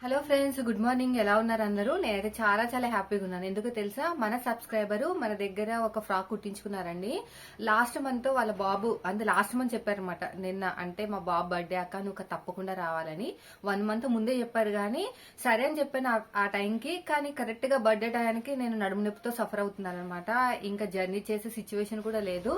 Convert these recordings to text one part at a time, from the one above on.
Hello friends, good morning. ఎలా ఉన్నారు అందరూ? నేనైతే చాలా చాలా హ్యాపీగా ఉన్నాను. ఎందుకు తెలుసా, మన సబ్స్క్రైబరు మన దగ్గర ఒక ఫ్రాక్ కుట్టించుకున్నారండి. లాస్ట్ మంత్ వాళ్ళ బాబు లాస్ట్ మంత్ చెప్పారనమాట. నిన్న అంటే మా బాబు బర్త్డే అక్క, నువ్వు తప్పకుండా రావాలని 1 మంత్ ముందే చెప్పారు. కానీ సరే అని చెప్పాను ఆ టైంకి. కానీ కరెక్ట్ గా బర్త్డే టైంకి నేను నడుము నొప్పితో సఫర్ అవుతున్నాను అనమాట. ఇంకా జర్నీ చేసే సిచ్యువేషన్ కూడా లేదు.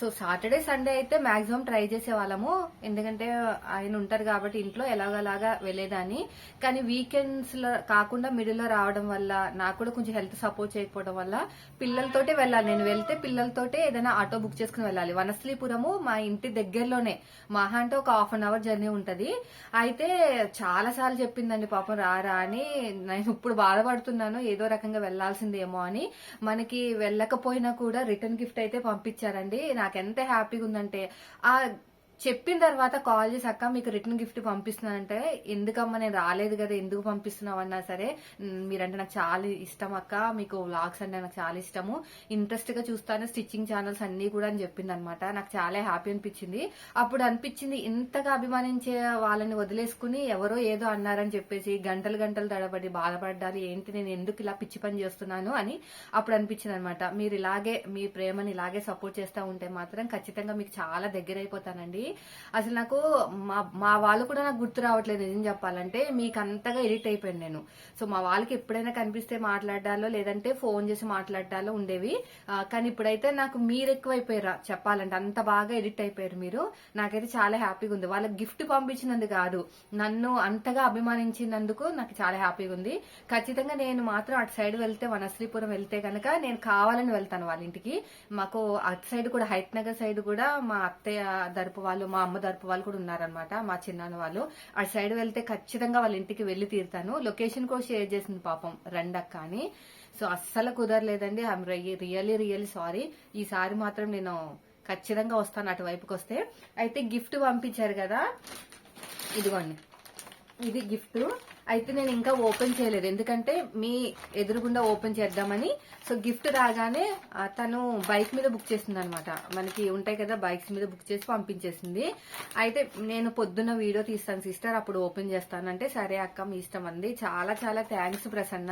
సో సాటర్డే సండే అయితే మాక్సిమం ట్రై చేసే వాళ్ళము, ఎందుకంటే ఆయన ఉంటారు కాబట్టి ఇంట్లో ఎలాగలాగా వెళ్లేదాన్ని. కానీ వీకెండ్స్ లో కాకుండా మిడిల్ లో రావడం వల్ల నాకు కూడా కొంచెం హెల్త్ సపోర్ట్ చేయకపోవడం వల్ల పిల్లలతోటే వెళ్ళాలి. నేను వెళ్తే పిల్లలతోటే ఏదైనా ఆటో బుక్ చేసుకుని వెళ్ళాలి. వనస్థలీపురము మా ఇంటి దగ్గరలోనే, మహా అంటే ఒక ½ అన్ అవర్ జర్నీ ఉంటది. అయితే చాలా సార్లు చెప్పిందండి పాపం రారా అని. నేను ఇప్పుడు బాధపడుతున్నాను, ఏదో రకంగా వెళ్లాల్సిందేమో అని. మనకి వెళ్ళకపోయినా కూడా రిటర్న్ గిఫ్ట్ అయితే పంపించారండి. నాకు ఎంత హ్యాపీగా ఉందంటే, ఆ చెప్పిన తర్వాత కాల్ చేసి అక్క మీకు రిటర్న్ గిఫ్ట్ పంపిస్తున్నానంటే, ఎందుకమ్మా నేను రాలేదు కదా, ఎందుకు పంపిస్తున్నావు అన్నా సరే, మీరంటే నాకు చాలా ఇష్టం అక్క, మీకు వ్లాగ్స్ అంటే నాకు చాలా ఇష్టము, ఇంట్రెస్ట్ గా చూస్తాను స్టిచ్చింగ్ ఛానల్స్ అన్ని కూడా అని చెప్పింది అనమాట. నాకు చాలా హ్యాపీ అనిపించింది. అప్పుడు అనిపించింది, ఇంతగా అభిమానించే వాళ్ళని వదిలేసుకుని ఎవరో ఏదో అన్నారని చెప్పేసి గంటలు గంటలు తడబడి బాధపడ్డాలి ఏంటి, నేను ఎందుకు ఇలా పిచ్చి పని చేస్తున్నాను అని అప్పుడు అనిపించింది అనమాట. మీరు ఇలాగే మీ ప్రేమని ఇలాగే సపోర్ట్ చేస్తూ ఉంటే మాత్రం ఖచ్చితంగా మీకు చాలా దగ్గర అయిపోతానండి. అసలు నాకు మా వాళ్ళు కూడా నాకు గుర్తు రావట్లేదు నిజం చెప్పాలంటే. మీకు అంతగా ఎడిట్ అయిపోయాను నేను. సో మా వాళ్ళకి ఎప్పుడైనా కనిపిస్తే మాట్లాడాలో లేదంటే ఫోన్ చేసి మాట్లాడాలో ఉండేవి. కానీ ఇప్పుడైతే నాకు మీరు ఎక్కువైపోయారా చెప్పాలంటే, అంత బాగా ఎడిట్ అయిపోయారు మీరు. నాకైతే చాలా హ్యాపీగా ఉంది. వాళ్ళకి గిఫ్ట్ పంపించినందుకు కాదు, నన్ను అంతగా అభిమానించినందుకు నాకు చాలా హ్యాపీగా ఉంది. ఖచ్చితంగా నేను మాత్రం అటు సైడ్ వెళ్తే, వనశ్రీపురం వెళ్తే కనుక నేను కావాలని వెళ్తాను వాళ్ళ ఇంటికి. మాకు అటు సైడ్ కూడా, హైట్ నగర్ సైడ్ కూడా మా అత్తయ్య దరుపు వాళ్ళు, మా అమ్మ తరపు వాళ్ళు కూడా ఉన్నారనమాట, మా చిన్నాన్న వాళ్ళు. అటు సైడ్ వెళ్తే ఖచ్చితంగా వాళ్ళ ఇంటికి వెళ్లి తీరుతాను. లొకేషన్ కూడా షేర్ చేసింది పాపం రండక్క అని. సో అస్సలు కుదరలేదండి. I'm really sorry. ఈసారి మాత్రం నేను ఖచ్చితంగా వస్తాను అటువైపుకి వస్తే. అయితే గిఫ్ట్ పంపించారు కదా, ఇదిగోండి, ఇది గిఫ్ట్. అయితే నేను ఇంకా ఓపెన్ చేయలేదు, ఎందుకంటే మీ ఎదురుగుండా ఓపెన్ చేద్దామని. సో గిఫ్ట్ రాగానే తను బైక్ మీద బుక్ చేసింది అనమాట. మనకి ఉంటాయి కదా బైక్స్ మీద బుక్ చేసి పంపించేసింది. అయితే నేను పొద్దున్న వీడియో తీస్తాను సిస్టర్, అప్పుడు ఓపెన్ చేస్తానంటే సరే అక్క మీ ఇష్టం అంది. చాలా చాలా థ్యాంక్స్ ప్రసన్న.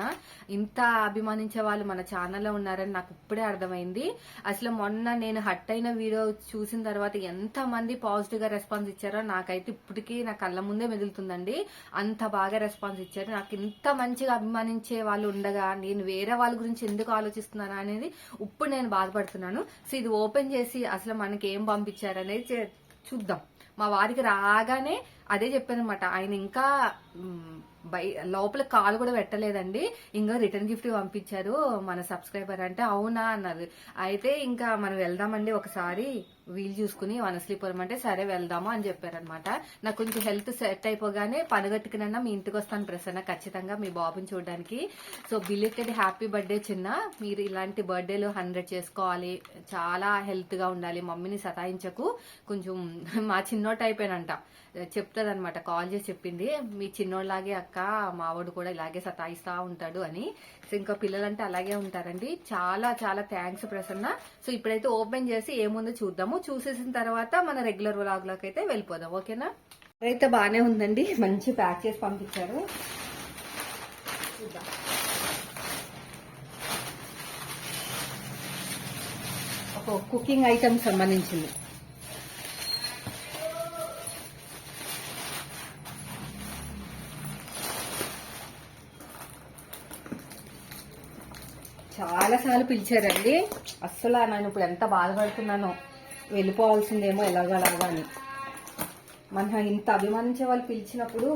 ఇంత అభిమానించే వాళ్ళు మన ఛానల్లో ఉన్నారని నాకు ఇప్పుడే అర్థమైంది. అసలు మొన్న నేను హట్ అయిన వీడియో చూసిన తర్వాత ఎంత మంది పాజిటివ్ గా రెస్పాన్స్ ఇచ్చారో నాకైతే ఇప్పటికీ నా కళ్ళ ముందే మెదులుతుందండి. అంత బాగా రెస్పాన్స్ ఇచ్చారు. నాకు ఇంత మంచిగా అభిమానించే వాళ్ళు ఉండగా నేను వేరే వాళ్ళ గురించి ఎందుకు ఆలోచిస్తున్నాను అనేది ఇప్పుడు నేను బాధపడుతున్నాను. సో ఇది ఓపెన్ చేసి అసలు మనకి ఏం పంపించారు అనేది చూద్దాం. మా వారికి రాగానే అదే చెప్పాను అనమాట. ఆయన ఇంకా లోపల కాలు కూడా పెట్టలేదండి, ఇంకా రిటర్న్ గిఫ్ట్ పంపించారు మన సబ్స్క్రైబర్ అంటే. అవునా అన్నారు. అయితే ఇంకా మనం వెళ్దామండి ఒకసారి వీలు చూసుకుని వనశ్రీపురం అంటే, సరే వెళ్దాము అని చెప్పారనమాట. నాకు కొంచెం హెల్త్ సెట్ అయిపోగానే పనుగట్టుకునన్నా మీ ఇంటికి వస్తాను ప్రసన్న, ఖచ్చితంగా మీ బాబుని చూడడానికి. సో బిలేటెడ్ హ్యాపీ బర్త్డే చిన్న. మీరు ఇలాంటి బర్త్డేలు 100 చేసుకోవాలి, చాలా హెల్త్ గా ఉండాలి, మమ్మీని సతాయించకు. కొంచెం మా చిన్నోట్ అయిపోయానంట, చెప్తాది అనమాట, కాల్ చేసి చెప్పింది, మీ చిన్నోళ్ళలాగే అక్క మావాడు కూడా ఇలాగే సతాయిస్తా ఉంటాడు అని. సో ఇంకా పిల్లలంటే అలాగే ఉంటారండి. చాలా చాలా థ్యాంక్స్ ప్రసన్న. సో ఇప్పుడైతే ఓపెన్ చేసి ఏముందో చూద్దాము. చూసేసిన తర్వాత మన రెగ్యులర్ వ్లాగ్ లోకి అయితే వెళ్ళిపోదాం, ఓకేనా? అయితే బానే ఉందండి, మంచి ప్యాక్ చేసి పంపించారు. చూద్దాం. ఒక కుకింగ్ ఐటమ్ సంబంధించింది. చాలా సార్లు పిలిచారండి. అస్సలు నేను ఇప్పుడు ఎంత బాధపడుతున్నానో, వెళ్ళిపోవాల్సిందేమో ఎలాగలాగా అని. మన ఇంత అభిమానించే వాళ్ళు పిలిచినప్పుడు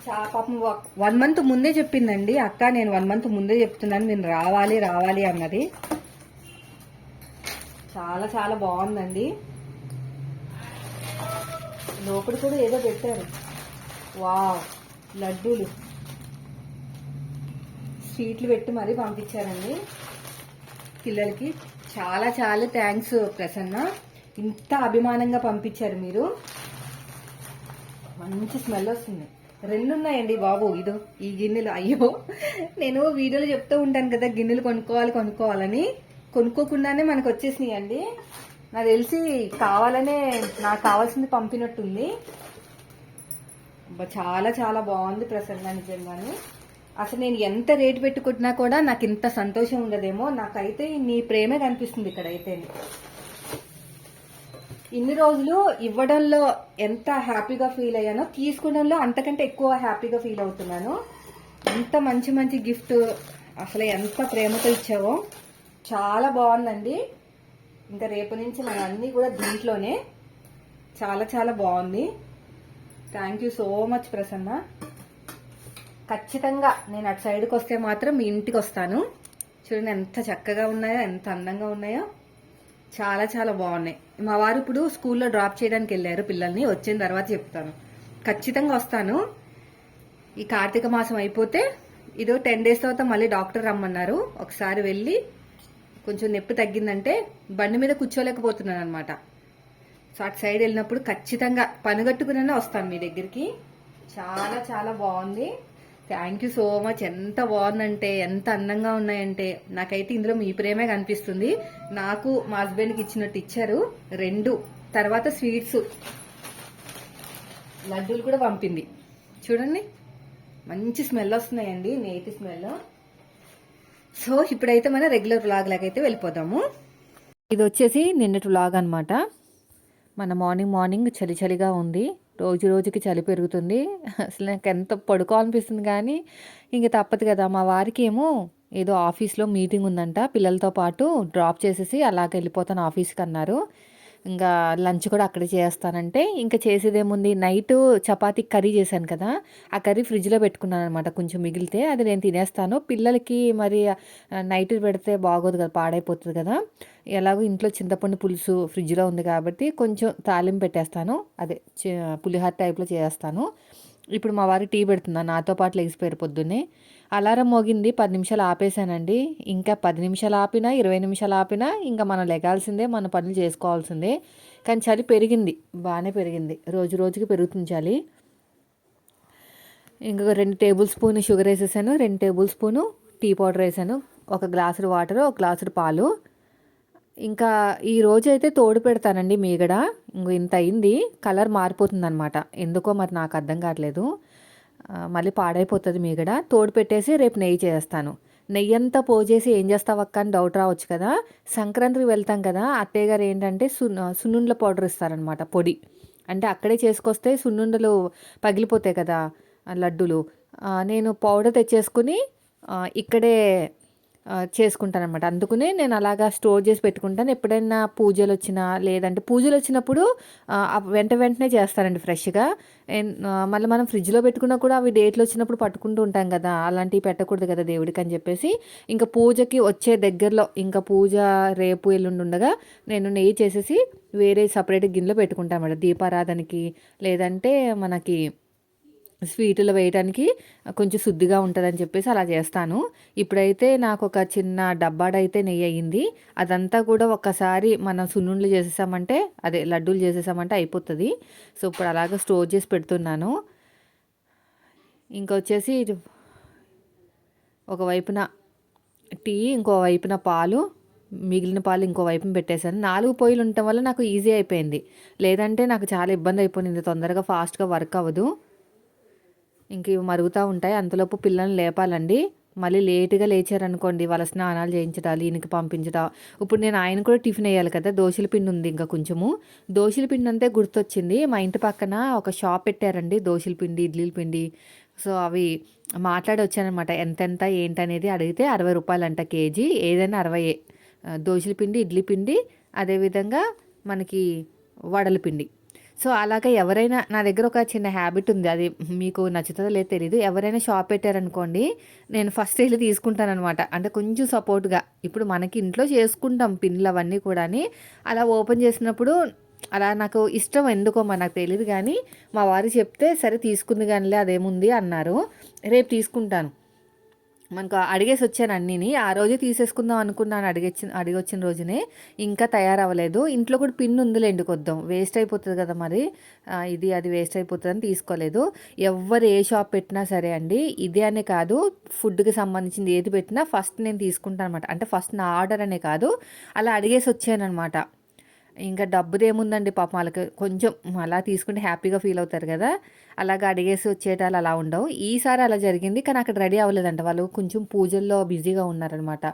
పాపం 1 మంత్ ముందే చెప్పిందండి అక్క, నేను 1 మంత్ ముందే చెప్తున్నాను నేను రావాలి రావాలి అన్నది. చాలా చాలా బాగుందండి. లోపల కూడా ఏదో పెట్టారు, వావ్, లడ్డూలు స్వీట్లు పెట్టి మరీ పంపించారండి పిల్లలకి. చాలా చాలా థ్యాంక్స్ ప్రసన్న, ఇంత అభిమానంగా పంపించారు మీరు. మంచి స్మెల్ వస్తుంది. 2 ఉన్నాయండి బాబు. ఇదో ఈ గిన్నెలు, అయ్యో నేను వీడియోలో చెప్తూ ఉంటాను కదా గిన్నెలు కొనుక్కోవాలని, కొనుక్కోకుండానే మనకు వచ్చేసినాయి అండి. నాకు తెలిసి కావాలనే నాకు కావాల్సింది పంపినట్టుంది. చాలా చాలా బాగుంది ప్రసన్న, నిజంగానే. అసలు నేను ఎంత రేటు పెట్టుకుంటున్నా కూడా నాకు ఇంత సంతోషం ఉండదేమో. నాకైతే నీ ప్రేమే కనిపిస్తుంది ఇక్కడైతే. ఇన్ని రోజులు ఇవ్వడంలో ఎంత హ్యాపీగా ఫీల్ అయ్యానో, తీసుకోవడంలో అంతకంటే ఎక్కువ హ్యాపీగా ఫీల్ అవుతున్నాను. ఎంత మంచి మంచి గిఫ్ట్, అసలు ఎంత ప్రేమతో ఇచ్చావో. చాలా బాగుందండి. ఇంకా రేపు నుంచి మనం అన్నీ కూడా దీంట్లోనే. చాలా చాలా బాగుంది. Thank you so much Prasanna. ఖచ్చితంగా నేను అటు సైడ్కి వస్తే మాత్రం మీ ఇంటికి వస్తాను. చూడండి ఎంత చక్కగా ఉన్నాయో, ఎంత అందంగా ఉన్నాయో. చాలా చాలా బాగున్నాయి. మా వారు ఇప్పుడు స్కూల్లో డ్రాప్ చేయడానికి వెళ్ళారు పిల్లల్ని. వచ్చిన తర్వాత చెప్తాను. ఖచ్చితంగా వస్తాను. ఈ కార్తీక మాసం అయిపోతే ఇదో 10 days తర్వాత మళ్ళీ డాక్టర్ రమ్మన్నారు. ఒకసారి వెళ్ళి కొంచెం నొప్పి తగ్గిందంటే బండి మీద కూర్చోలేకపోతున్నాను అనమాట. సో అటు సైడ్ వెళ్ళినప్పుడు ఖచ్చితంగా పనిగట్టుకునే వస్తాను మీ దగ్గరికి. చాలా చాలా బాగుంది. Thank you so much. ఎంత బాగుందంటే, ఎంత అందంగా ఉన్నాయంటే, నాకైతే ఇందులో మీ ప్రేమే కనిపిస్తుంది. నాకు మా హస్బెండ్కి ఇచ్చినట్టు ఇచ్చారు 2. తర్వాత స్వీట్స్, లడ్డూలు కూడా పంపింది. చూడండి మంచి స్మెల్ వస్తున్నాయండి, నేతి స్మెల్. సో ఇప్పుడైతే మన రెగ్యులర్ వ్లాగ్ లాగైతే వెళ్ళిపోదాము. ఇది వచ్చేసి నిన్నటి వ్లాగ్ అనమాట. మన మార్నింగ్ చలి చలిగా ఉంది. రోజు రోజుకి చలి పెరుగుతుంది. అసలు నాకు ఎంత పడుకోవాలనిపిస్తుంది, కానీ ఇంక తప్పదు కదా. మా వారికి ఏమో ఏదో ఆఫీస్లో మీటింగ్ ఉందంట, పిల్లలతో పాటు డ్రాప్ చేసేసి అలాగ వెళ్ళిపోతాను ఆఫీస్కి అన్నారు. ఇంకా లంచ్ కూడా అక్కడే చేస్తానంటే ఇంకా చేసేదేముంది, నైట్ చపాతీ కర్రీ చేశాను కదా, ఆ కర్రీ ఫ్రిడ్జ్లో పెట్టుకున్నాను అనమాట. కొంచెం మిగిలితే అది నేను తినేస్తాను. పిల్లలకి మరి నైట్ పెడితే బాగోదు కదా, పాడైపోతుంది కదా. ఎలాగో ఇంట్లో చింతపండు పులుసు ఫ్రిడ్జ్లో ఉంది కాబట్టి కొంచెం తాలింపు పెట్టేస్తాను. అదే పులిహోర టైప్లో చేస్తాను. ఇప్పుడు మా వారి టీ పెడుతున్నా, నాతో పాటు లెగిసిపోయారు పొద్దున్నే. అలారం మోగింది, 10 నిమిషాలు ఆపేశానండి. ఇంకా 10 నిమిషాలు ఆపినా 20 నిమిషాలు ఆపినా ఇంకా మనం లెగాల్సిందే, మన పనులు చేసుకోవాల్సిందే. కానీ చలి పెరిగింది, బాగానే పెరిగింది. రోజు రోజుకి పెరుగుతుంది చలి. ఇంకొక 2 టేబుల్ స్పూన్ షుగర్ వేసేసాను, 2 టేబుల్ స్పూను టీ పౌడర్ వేసాను, 1 గ్లాసు వాటర్, 1 గ్లాసు పాలు. ఇంకా ఈ రోజు అయితే తోడు పెడతానండి మీగడ. ఇంత అయింది, కలర్ మారిపోతుంది అనమాట. ఎందుకో మరి నాకు అర్థం కావట్లేదు. మళ్ళీ పాడైపోతుంది మీగడ. తోడు పెట్టేసి రేపు నెయ్యి చేస్తాను. నెయ్యి అంతా పోజేసి ఏం చేస్తావు అక్క అని డౌట్ రావచ్చు కదా. సంక్రాంతికి వెళ్తాం కదా, అత్తయ్య గారు ఏంటంటే సున్నుండల పౌడర్ ఇస్తారనమాట, పొడి. అంటే అక్కడే చేసుకొస్తే సున్నుండలు పగిలిపోతాయి కదా లడ్డూలు. నేను పౌడర్ తెచ్చేసుకుని ఇక్కడే చేసుకుంటాను అనమాట. అందుకనే నేను అలాగా స్టోర్ చేసి పెట్టుకుంటాను. ఎప్పుడైనా పూజలు వచ్చినా, లేదంటే పూజలు వచ్చినప్పుడు వెంటనే చేస్తానండి ఫ్రెష్గా. మళ్ళీ మనం ఫ్రిడ్జ్లో పెట్టుకున్నా కూడా అవి డేట్లు వచ్చినప్పుడు పట్టుకుంటూ ఉంటాం కదా, అలాంటివి పెట్టకూడదు కదా దేవుడికి అని చెప్పేసి ఇంకా పూజకి వచ్చే దగ్గరలో, ఇంకా పూజ రేపు ఎల్లుండి ఉండగా నేను నెయ్యి చేసేసి వేరే సపరేట్ గిన్నెలో పెట్టుకుంటాను అన్నమాట. దీపారాధనకి లేదంటే మనకి స్వీటులు వేయడానికి కొంచెం శుద్ధిగా ఉంటుందని చెప్పేసి అలా చేస్తాను. ఇప్పుడైతే నాకు ఒక చిన్న డబ్బాడైతే నెయ్యి అయ్యింది. అదంతా కూడా ఒక్కసారి మనం సున్నుండలు చేసేసామంటే, అదే లడ్డూలు చేసేసామంటే అయిపోతుంది. సో ఇప్పుడు అలాగే స్టోర్ చేసి పెడుతున్నాను. ఇంకొచ్చేసి ఒకవైపున టీ, ఇంకో వైపున పాలు, మిగిలిన పాలు ఇంకో వైపున పెట్టేశాను. 4 పొయ్యిలు ఉండటం వల్ల నాకు ఈజీ అయిపోయింది. లేదంటే నాకు చాలా ఇబ్బంది అయిపోయింది, తొందరగా ఫాస్ట్గా వర్క్ అవ్వదు. ఇంక ఇవి మరుగుతూ ఉంటాయి. అంతలోపు పిల్లల్ని లేపాలండి. మళ్ళీ లేటుగా లేచారనుకోండి, వాళ్ళ స్నానాలు చేయించడాలు, ఈయనకి పంపించడం. ఇప్పుడు నేను ఆయన కూడా టిఫిన్ వేయాలి కదా, దోశల పిండి ఉంది ఇంకా కొంచెము. దోశల పిండి అంతే గుర్తొచ్చింది, మా ఇంటి పక్కన ఒక షాప్ పెట్టారండి దోశల పిండి, ఇడ్లీల పిండి. సో అవి మాట్లాడి వచ్చానమాట, ఎంతెంత ఏంటనేది అడిగితే 60 రూపాయలంట కేజీ. ఏదైనా 60. దోశల పిండి, ఇడ్లీ పిండి, అదేవిధంగా మనకి వడల పిండి. సో అలాగే ఎవరైనా, నా దగ్గర ఒక చిన్న హ్యాబిట్ ఉంది, అది మీకు నచ్చుతుందో లేదో తెలీదు. ఎవరైనా షాప్ పెట్టారనుకోండి, నేను ఫస్ట్ వెళ్ళి తీసుకుంటాను అనమాట. అంటే కొంచెం సపోర్ట్గా. ఇప్పుడు మనకి ఇంట్లో చేసుకుంటాం పిండిలు అవన్నీ కూడా, అలా ఓపెన్ చేసినప్పుడు అలా నాకు ఇష్టం, ఎందుకో మరి నాకు తెలియదు. కానీ మా వారు చెప్తే సరే తీసుకుంది కానిలే అదేముంది అన్నారు. రేపు తీసుకుంటాను. మనకు అడిగేసి వచ్చాను అన్నీని. ఆ రోజే తీసేసుకుందాం అనుకున్నాను, అడిగొచ్చిన రోజునే. ఇంకా తయారవ్వలేదు. ఇంట్లో కూడా పిన్ ఉందిలేండి, కొద్దాం వేస్ట్ అయిపోతుంది కదా మరి, ఇది అది వేస్ట్ అయిపోతుందని తీసుకోలేదు. ఎవరు ఏ షాప్ పెట్టినా సరే అండి, ఇదే అనే కాదు, ఫుడ్కి సంబంధించింది ఏది పెట్టినా ఫస్ట్ నేను తీసుకుంటాను అనమాట. అంటే ఫస్ట్ నా ఆర్డర్ అనే కాదు, అలా అడిగేసి వచ్చాను అనమాట. ఇంకా డబ్బుదేముందండి పాపం వాళ్ళకి కొంచెం అలా తీసుకుంటే హ్యాపీగా ఫీల్ అవుతారు కదా! అలాగా అడిగేసి వచ్చేయటాలు అలా ఉండవు. ఈసారి అలా జరిగింది. కానీ అక్కడ రెడీ అవ్వలేదంట. వాళ్ళు కొంచెం పూజల్లో బిజీగా ఉన్నారనమాట.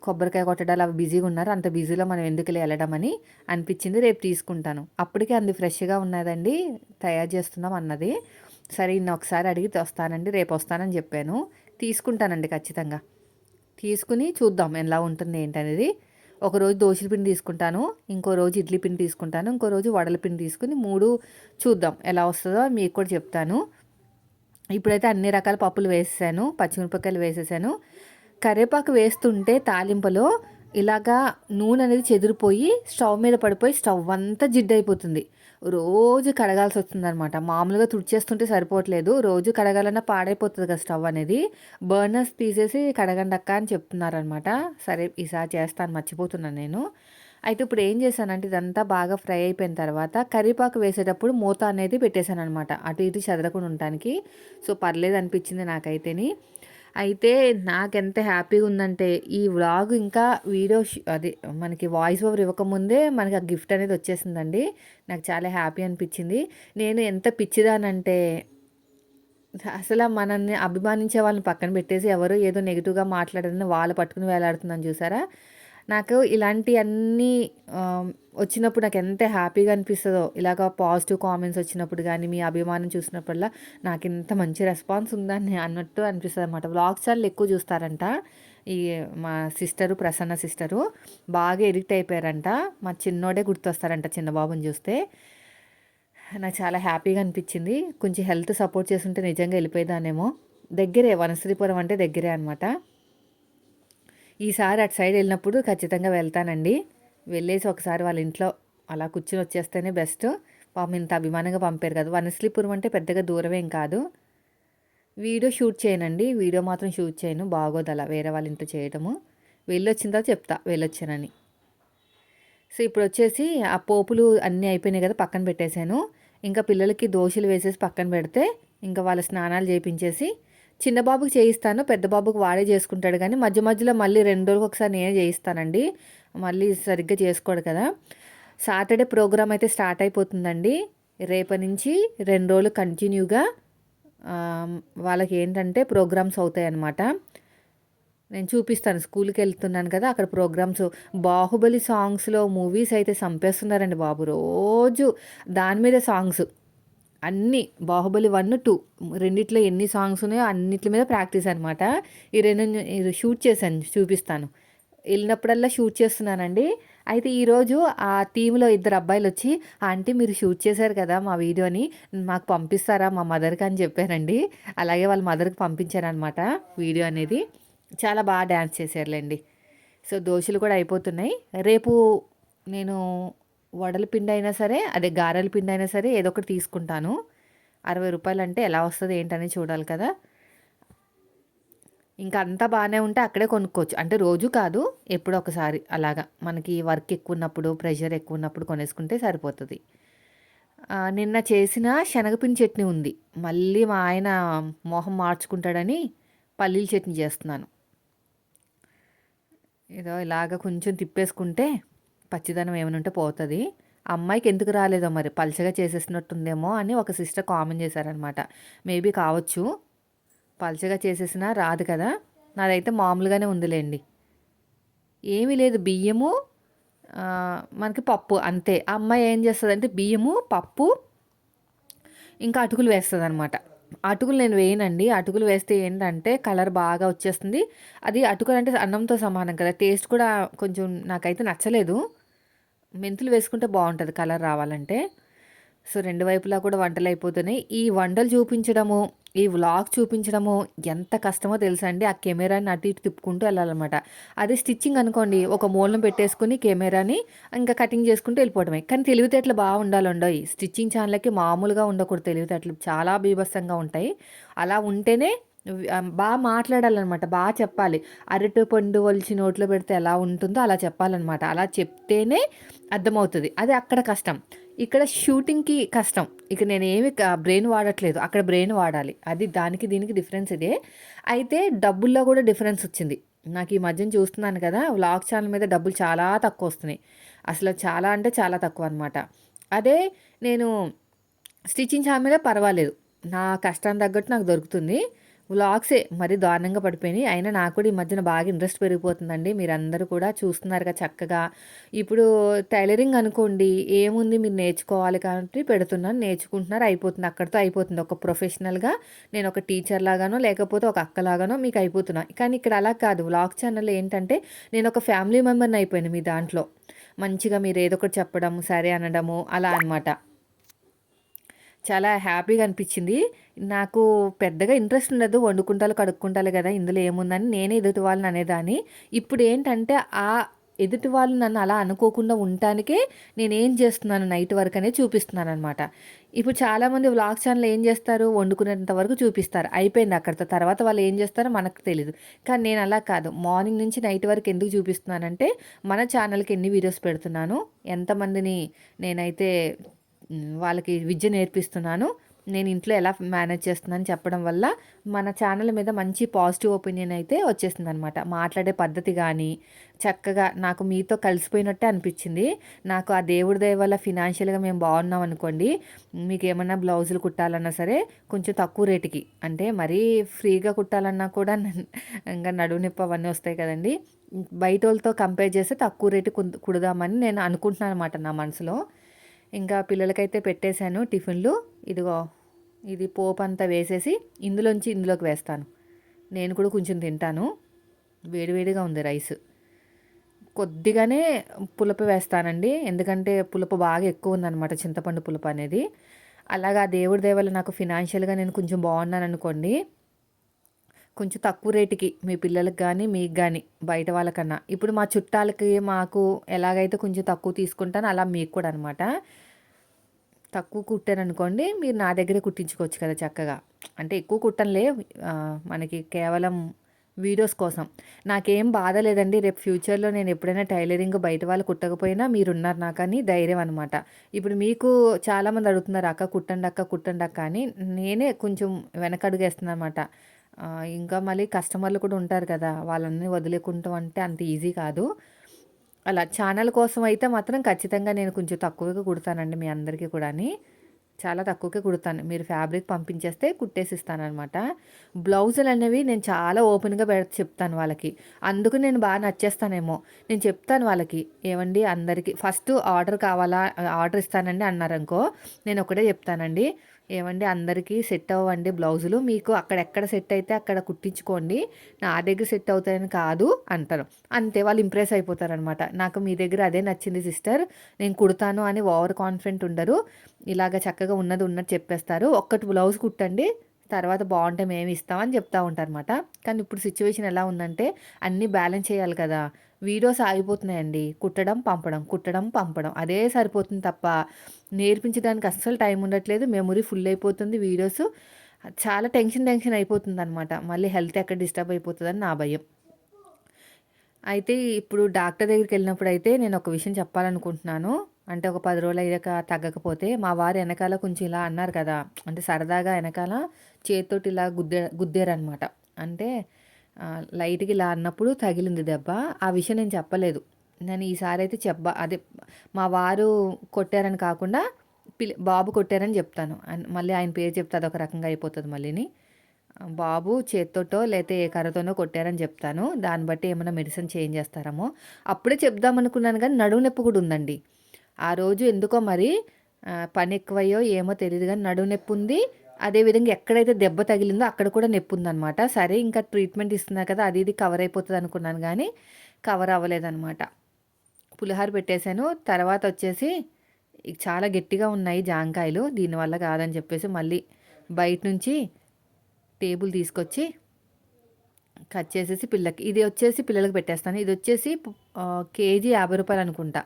కొబ్బరికాయ కొట్టడాలు అవి బిజీగా ఉన్నారు. అంత బిజీలో మనం ఎందుకులే ఎళ్ళడం అని అనిపించింది. రేపు తీసుకుంటాను. అప్పటికే అంది ఫ్రెష్‌గా ఉన్నదండి. తయారు చేస్తున్నాం అన్నది. సరే ఒకసారి అడిగి తెస్తానండి. రేపు వస్తానని చెప్పాను. తీసుకుంటానండి ఖచ్చితంగా. తీసుకుని చూద్దాం ఎలా ఉంటుంది ఏంటనేది. ఒకరోజు దోసల పిండి తీసుకుంటాను. ఇంకో రోజు ఇడ్లీ పిండి తీసుకుంటాను. ఇంకో రోజు వడల పిండి తీసుకొని 3 చూద్దాం ఎలా వస్తదో మీకు కూడా చెప్తాను. ఇప్పుడైతే అన్ని రకాల పప్పులు వేసేసాను. పచ్చిమిరపకాయలు వేసేసాను. కరివేపాకు వేస్తుంటే తాలింపులో ఇలాగా నూనె అనేది చెదిరిపోయి స్టవ్ మీద పడిపోయి స్టవ్ అంతా జిడ్డయిపోతుంది. రోజు కడగాల్సి వస్తుందనమాట. మామూలుగా తుడిచేస్తుంటే సరిపోవట్లేదు. రోజు కడగాలన్నా పాడైపోతుంది కదా స్టవ్ అనేది. బర్నర్స్ తీసేసి కడగండక్క అని చెప్తున్నారనమాట. సరే ఈసారి చేస్తాను, మర్చిపోతున్నాను నేను. అయితే ఇప్పుడు ఏం చేశానంటే ఇదంతా బాగా ఫ్రై అయిపోయిన తర్వాత కరివేపాకు వేసేటప్పుడు మూత అనేది పెట్టేశాననమాట. అటు ఇటు చెదరకుండా ఉండటానికి. సో పర్లేదు అనిపించింది నాకైతేని. అయితే నాకెంత హ్యాపీగా ఉందంటే ఈ వ్లాగ్ ఇంకా వీడియో అది మనకి వాయిస్ ఓవర్ ఇవ్వకముందే మనకి ఆ గిఫ్ట్ అనేది వచ్చేసిందండి. నాకు చాలా హ్యాపీ అనిపించింది. నేను ఎంత పిచ్చిదానంటే అసలు మనల్ని అభిమానించే వాళ్ళని పక్కన పెట్టేసి ఎవరు ఏదో నెగిటివ్గా మాట్లాడదని వాళ్ళు పట్టుకుని వేలాడుతున్నాను చూసారా. నాకు ఇలాంటివన్నీ వచ్చినప్పుడు నాకు ఎంత హ్యాపీగా అనిపిస్తుందో, ఇలాగ పాజిటివ్ కామెంట్స్ వచ్చినప్పుడు కానీ మీ అభిమానం చూసినప్పుడల్లా నాకు ఇంత మంచి రెస్పాన్స్ ఉందని అన్నట్టు అనిపిస్తుంది అనమాట. వ్లాగ్స్ చాలా ఎక్కువ చూస్తారంట ఈ మా సిస్టరు, ప్రసన్న సిస్టరు బాగా ఎడిక్ట్ అయిపోయారంట. మా చిన్నోడే గుర్తొస్తారంట చిన్న బాబుని చూస్తే. నాకు చాలా హ్యాపీగా అనిపించింది. కొంచెం హెల్త్ సపోర్ట్ చేస్తుంటే నిజంగా వెళ్ళిపోయేదానేమో. దగ్గరే, వనశ్రీపురం అంటే దగ్గరే అనమాట. ఈసారి అటు సైడ్ వెళ్ళినప్పుడు ఖచ్చితంగా వెళ్తానండి. వెళ్ళేసి ఒకసారి వాళ్ళ ఇంట్లో అలా కూర్చొని వచ్చేస్తేనే బెస్ట్. పాపం ఇంత అభిమానంగా పంపారు కదా. వనశ్రీపురం అంటే పెద్దగా దూరమేం కాదు. వీడియో షూట్ చేయనండి. వీడియో మాత్రం షూట్ చేయను. బాగోదు అలా వేరే వాళ్ళ ఇంట్లో చేయటము. వెళ్ళొచ్చిన తర్వాత చెప్తా వెళ్ళొచ్చానని. సో ఇప్పుడు వచ్చేసి ఆ పోపులు అన్నీ అయిపోయినాయి కదా, పక్కన పెట్టేశాను. ఇంకా పిల్లలకి దోశలు వేసేసి పక్కన పెడితే ఇంకా వాళ్ళ స్నానాలు చేయించేసి చిన్న బాబుకి చేయిస్తాను. పెద్ద బాబుకి వాడే చేసుకుంటాడు కానీ మధ్య మధ్యలో మళ్ళీ 2 రోజులకు ఒకసారి నేనే చేయిస్తానండి. మళ్ళీ సరిగ్గా చేసుకోడు కదా. సాటర్డే ప్రోగ్రామ్ అయితే స్టార్ట్ అయిపోతుందండి. రేపటి నుంచి 2 రోజులు కంటిన్యూగా వాళ్ళకి ఏంటంటే ప్రోగ్రామ్స్ అవుతాయి అన్నమాట. నేను చూపిస్తాను. స్కూల్కి వెళ్తున్నాను కదా, అక్కడ ప్రోగ్రామ్స్. బాహుబలి సాంగ్స్లో మూవీస్ అయితే చంపేస్తున్నారండి బాబు. రోజు దాని మీద సాంగ్స్ అన్నీ. బాహుబలి 1, 2 రెండిట్లో ఎన్ని సాంగ్స్ ఉన్నాయో అన్నిటి మీద ప్రాక్టీస్ అనమాట. ఈ రెండు షూట్ చేశాను, చూపిస్తాను. వెళ్ళినప్పుడల్లా షూట్ చేస్తున్నానండి. అయితే ఈరోజు ఆ టీంలో 2 అబ్బాయిలు వచ్చి ఆంటీ మీరు షూట్ చేశారు కదా మా వీడియోని, మాకు పంపిస్తారా మా మదర్కి అని చెప్పారండి. అలాగే వాళ్ళ మదర్కి పంపించారనమాట వీడియో అనేది. చాలా బాగా డ్యాన్స్ చేశారులేండి. సో దోశలు కూడా అయిపోతున్నాయి. రేపు నేను వడల పిండి అయినా సరే, అదే గారెల పిండి అయినా సరే ఏదో ఒకటి తీసుకుంటాను. 60 రూపాయలు అంటే ఎలా వస్తుంది ఏంటని చూడాలి కదా. ఇంకా అంతా బాగానే ఉంటే అక్కడే కొనుక్కోవచ్చు. అంటే రోజు కాదు, ఎప్పుడో ఒకసారి అలాగా మనకి వర్క్ ఎక్కువ ఉన్నప్పుడు, ప్రెషర్ ఎక్కువ ఉన్నప్పుడు కొనేసుకుంటే సరిపోతుంది. నిన్న చేసిన శనగపిండి చట్నీ ఉంది. మళ్ళీ మా ఆయన మొహం మార్చుకుంటాడని పల్లీల చట్నీ చేస్తున్నాను. ఏదో ఇలాగ కొంచెం తిప్పేసుకుంటే పచ్చిదనం ఏమైనా ఉంటే పోతుంది. అమ్మాయికి ఎందుకు రాలేదో మరి, పల్చగా చేసేసినట్టుందేమో అని ఒక సిస్టర్ కామెంట్ చేశారనమాట. మేబీ కావచ్చు, పల్చగా చేసేసినా రాదు కదా. నాదైతే మామూలుగానే ఉందిలేండి. ఏమీ లేదు, బియ్యము మనకి పప్పు అంతే. ఆ అమ్మాయి ఏం చేస్తుందంటే బియ్యము, పప్పు, ఇంకా అటుకులు వేస్తుంది అనమాట. అటుకులు నేను వేయనండి. అటుకులు వేస్తే ఏంటంటే కలర్ బాగా వచ్చేస్తుంది. అది అటుకులు అంటే అన్నంతో సమానం కదా, టేస్ట్ కూడా కొంచెం నాకైతే నచ్చలేదు. మెంతులు వేసుకుంటే బాగుంటుంది కలర్ రావాలంటే. సో 2 వైపులా కూడా వంటలు అయిపోతున్నాయి. ఈ వంటలు చూపించడము, ఈ వ్లాగ్ చూపించడము ఎంత కష్టమో తెలుసా అండి. ఆ కెమెరాని అటు ఇటు తిప్పుకుంటూ వెళ్ళాలన్నమాట. అదే స్టిచ్చింగ్ అనుకోండి, ఒక మూలను పెట్టేసుకుని కెమెరాని ఇంకా కటింగ్ చేసుకుంటూ వెళ్ళిపోవడమే. కానీ తెలివితేటలు బాగా ఉండాలండోయ్. స్టిచ్చింగ్ ఛానల్కి మామూలుగా ఉండకూడదు తెలివితేటలు, చాలా బీభత్సంగా ఉంటాయి. అలా ఉంటేనే బాగా మాట్లాడాలన్నమాట, బాగా చెప్పాలి. అరటి పండు ఒలిచి నోట్లో పెడితే ఎలా ఉంటుందో అలా చెప్పాలన్నమాట. అలా చెప్తేనే అర్థమవుతుంది. అది అక్కడ కష్టం, ఇక్కడ షూటింగ్కి కష్టం. ఇక నేనేమి బ్రెయిన్ వాడట్లేదు, అక్కడ బ్రెయిన్ వాడాలి. అది దానికి దీనికి డిఫరెన్స్ ఇదే. అయితే డబ్బుల్లో కూడా డిఫరెన్స్ వచ్చింది నాకు. ఈ మధ్యన చూస్తున్నాను కదా, వ్లాగ్ ఛానల్ మీద డబ్బులు చాలా తక్కువ వస్తున్నాయి. అసలు చాలా అంటే చాలా తక్కువ అనమాట. అదే నేను స్టిచ్చింగ్ మీద పర్వాలేదు. నా కష్టానికి తగ్గట్టు నాకు దొరుకుతుంది. వ్లాగ్సే మరీ దారుణంగా పడిపోయినాయి. అయినా నాకు కూడా ఈ మధ్యన బాగా ఇంట్రెస్ట్ పెరిగిపోతుందండి. మీరందరూ కూడా చూస్తున్నారుగా చక్కగా. ఇప్పుడు టైలరింగ్ అనుకోండి, ఏముంది మీరు నేర్చుకోవాలి కాబట్టి పెడుతున్నాను. నేర్చుకుంటున్నారు, అయిపోతుంది. అక్కడితో అయిపోతుంది. ఒక ప్రొఫెషనల్‌గా నేను ఒక టీచర్ లాగానో, లేకపోతే ఒక అక్కలాగానో మీకు అయిపోతున్నా. కానీ ఇక్కడ అలా కాదు. వ్లాగ్ ఛానల్ ఏంటంటే నేను ఒక ఫ్యామిలీ మెంబర్‌ని అయిపోయాను మీ దాంట్లో. మంచిగా మీరు ఏదో ఒకటి చెప్పడం, సరే అనడము అలా అనమాట. చాలా హ్యాపీగా అనిపించింది. నాకు పెద్దగా ఇంట్రెస్ట్ ఉండదు. వండుకుంటాలు, కడుక్కుంటాలు కదా! ఇందులో ఏముందని నేనే ఎదుటి వాళ్ళని అనేదాన్ని. ఇప్పుడేంటంటే ఎదుటి వాళ్ళు నన్ను అలా అనుకోకుండా ఉండటానికే నేనేం చేస్తున్నాను నైట్ వర్క్ అనేది చూపిస్తున్నాననమాట. ఇప్పుడు చాలామంది వ్లాగ్ ఛానల్ ఏం చేస్తారు? వండుకునేంత వరకు చూపిస్తారు. అయిపోయింది అక్కడితో. తర్వాత వాళ్ళు ఏం చేస్తారో మనకు తెలీదు. కానీ నేను అలా కాదు. మార్నింగ్ నుంచి నైట్ వరకు ఎందుకు చూపిస్తున్నానంటే మన ఛానల్‌కి ఎన్ని వీడియోస్ పెడుతున్నాను, ఎంతమందిని నేనైతే వాళ్ళకి విద్య నేర్పిస్తున్నాను. నేను ఇంట్లో ఎలా మేనేజ్ చేస్తున్నాను చెప్పడం వల్ల మన ఛానల్ మీద మంచి పాజిటివ్ ఒపీనియన్ అయితే వచ్చేసిందనమాట. మాట్లాడే పద్ధతి కానీ చక్కగా నాకు మీతో కలిసిపోయినట్టే అనిపించింది. నాకు ఆ దేవుడి దయ వల్ల ఫినాన్షియల్‌గా మేము బాగున్నాం అనుకోండి, మీకు ఏమన్నా బ్లౌజులు కుట్టాలన్నా సరే కొంచెం తక్కువ రేటుకి, అంటే మరీ ఫ్రీగా కుట్టాలన్నా కూడా ఇంకా నడుము నొప్పి అవన్నీ వస్తాయి కదండీ. బయటోళ్ళతో కంపేర్ చేస్తే తక్కువ రేటు కుడదామని నేను అనుకుంటున్నాను అనమాట నా మనసులో. ఇంకా పిల్లలకైతే పెట్టేశాను టిఫిన్లు. ఇదిగో ఇది పోపు అంతా వేసేసి ఇందులోంచి ఇందులోకి వేస్తాను. నేను కూడా కొంచెం తింటాను. వేడివేడిగా ఉంది రైస్. కొద్దిగానే పులుపు వేస్తానండి. ఎందుకంటే పులుపు బాగా ఎక్కువ ఉందన్నమాట, చింతపండు పులుపు అనేది. అలాగా దేవుడి దయ వల్ల నాకు ఫినాన్షియల్‌గా నేను కొంచెం బాగున్నాను అనుకోండి, కొంచెం తక్కువ రేటుకి మీ పిల్లలకి కానీ మీకు కానీ బయట వాళ్ళకన్నా, ఇప్పుడు మా చుట్టాలకి మాకు ఎలాగైతే కొంచెం తక్కువ తీసుకుంటానో అలా మీకు కూడా అనమాట. తక్కువ కుట్టారనుకోండి, మీరు నా దగ్గరే కుట్టించుకోవచ్చు కదా చక్కగా. అంటే ఎక్కువ కుట్టనులే, మనకి కేవలం వీడియోస్ కోసం. నాకేం బాధ లేదండి. రేపు ఫ్యూచర్‌లో నేను ఎప్పుడైనా టైలరింగ్ బయట వాళ్ళు కుట్టకపోయినా మీరున్నారు నాకని ధైర్యం అనమాట. ఇప్పుడు మీకు చాలామంది అడుగుతున్నారు, "అక్క కుట్టండి అక్క, కుట్టండి అక్క" అని. నేనే కొంచెం వెనకడుగేస్తున్నా అనమాట. ఇంకా మళ్ళీ కస్టమర్లు కూడా ఉంటారు కదా! వాళ్ళని వదిలేకుంటాం అంటే అంత ఈజీ కాదు. అలా ఛానల్ కోసం అయితే మాత్రం ఖచ్చితంగా నేను కొంచెం తక్కువగా కుడతానండి మీ అందరికీ కూడాని. చాలా తక్కువకే కుడతాను. మీరు ఫ్యాబ్రిక్ పంపించేస్తే కుట్టేసిస్తాననమాట. బ్లౌజులనేవి నేను చాలా ఓపెన్‌గా చెప్తాను వాళ్ళకి. అందుకు నేను బాగా నచ్చేస్తానేమో. నేను చెప్తాను వాళ్ళకి, "ఏవండీ అందరికీ ఫస్ట్ ఆర్డర్ కావాలా? ఆర్డర్ ఇస్తానండి" అన్నారనుకో, నేను ఒకటే చెప్తానండి. "ఏవండీ అందరికీ సెట్ అవ్వండి బ్లౌజులు. మీకు అక్కడెక్కడ సెట్ అయితే అక్కడ కుట్టించుకోండి. నా దగ్గర సెట్ అవుతాయని కాదు" అంటాను. అంతే, వాళ్ళు ఇంప్రెస్ అయిపోతారనమాట. "నాకు మీ దగ్గర అదే నచ్చింది సిస్టర్. నేను కుడతాను" అని ఓవర్ కాన్ఫిడెంట్ ఉండరు. ఇలాగ చక్కగా ఉన్నది ఉన్నట్టు చెప్పేస్తారు. ఒక్కటి బ్లౌజ్ కుట్టండి, తర్వాత బాగుంటే మేము ఇస్తామని చెప్తా ఉంటారనమాట. కానీ ఇప్పుడు సిచ్యువేషన్ ఎలా ఉందంటే అన్నీ బ్యాలెన్స్ చేయాలి కదా! వీడియోస్ ఆగిపోతున్నాయండి. కుట్టడం, పంపడం, కుట్టడం, పంపడం అదే సరిపోతుంది తప్ప నేర్పించడానికి అస్సలు టైం ఉండట్లేదు. మెమరీ ఫుల్ అయిపోతుంది వీడియోస్. చాలా టెన్షన్ అయిపోతుందనమాట. మళ్ళీ హెల్త్ ఎక్కడ డిస్టర్బ్ అయిపోతుందని నా భయం. అయితే ఇప్పుడు డాక్టర్ దగ్గరికెళ్ళినప్పుడైతే నేనొక విషయం చెప్పాలనుకుంటున్నాను. అంటే ఒక 10 రోజులయ్యాక తగ్గకపోతే, మా వారు ఎనకాల కొంచెం ఇలా అన్నారు కదా! అంటే సరదాగా ఎనకాల చేత్తోటి ఇలా గుద్దారనమాట. అంటే లైట్‌గా ఇలా అన్నప్పుడు తగిలింది దెబ్బ. ఆ విషయం నేను చెప్పలేదు. నేను ఈసారైతే అదే మా వారు కొట్టారని కాకుండా బాబు కొట్టారని చెప్తాను. మళ్ళీ ఆయన పేరు చెప్తే అదొక రకంగా అయిపోతది మళ్ళీని. బాబు చేత్తోటో లేతే ఏ కర్రతోనో కొట్టారని చెప్తాను. దాన్ని బట్టి ఏమన్నా మెడిసిన్ చేంజ్ చేస్తారేమో. అప్పుడే చెప్దామనుకున్నాను గానీ నడుము నొప్పి కూడా ఉందండి. ఆ రోజు ఎందుకో మరి పని ఎక్కువయ్యో ఏమో తెలీదు గానీ నడుము నొప్పుంది. అదేవిధంగా ఎక్కడైతే దెబ్బ తగిలిందో అక్కడ కూడా నొప్పుందనమాట. సరే ఇంకా ట్రీట్మెంట్ ఇస్తున్నారు కదా! అది ఇది కవర్ అయిపోతదనుకున్నాను గానీ కవర్ అవ్వలేదనమాట. పులిహోర పెట్టేసాను. తర్వాతొచ్చేసి చాలా గట్టిగా ఉన్నాయి జాంకాయలు. దీనివల్ల కాదని చెప్పేసి మళ్ళీ బయట నుంచి టేబుల్ తీసుకొచ్చి కట్ చేసేసి ఇది వచ్చేసి పిల్లలకి పెట్టేస్తాను. ఇది వచ్చేసి కేజీ రూ. 50 అనుకుంటా.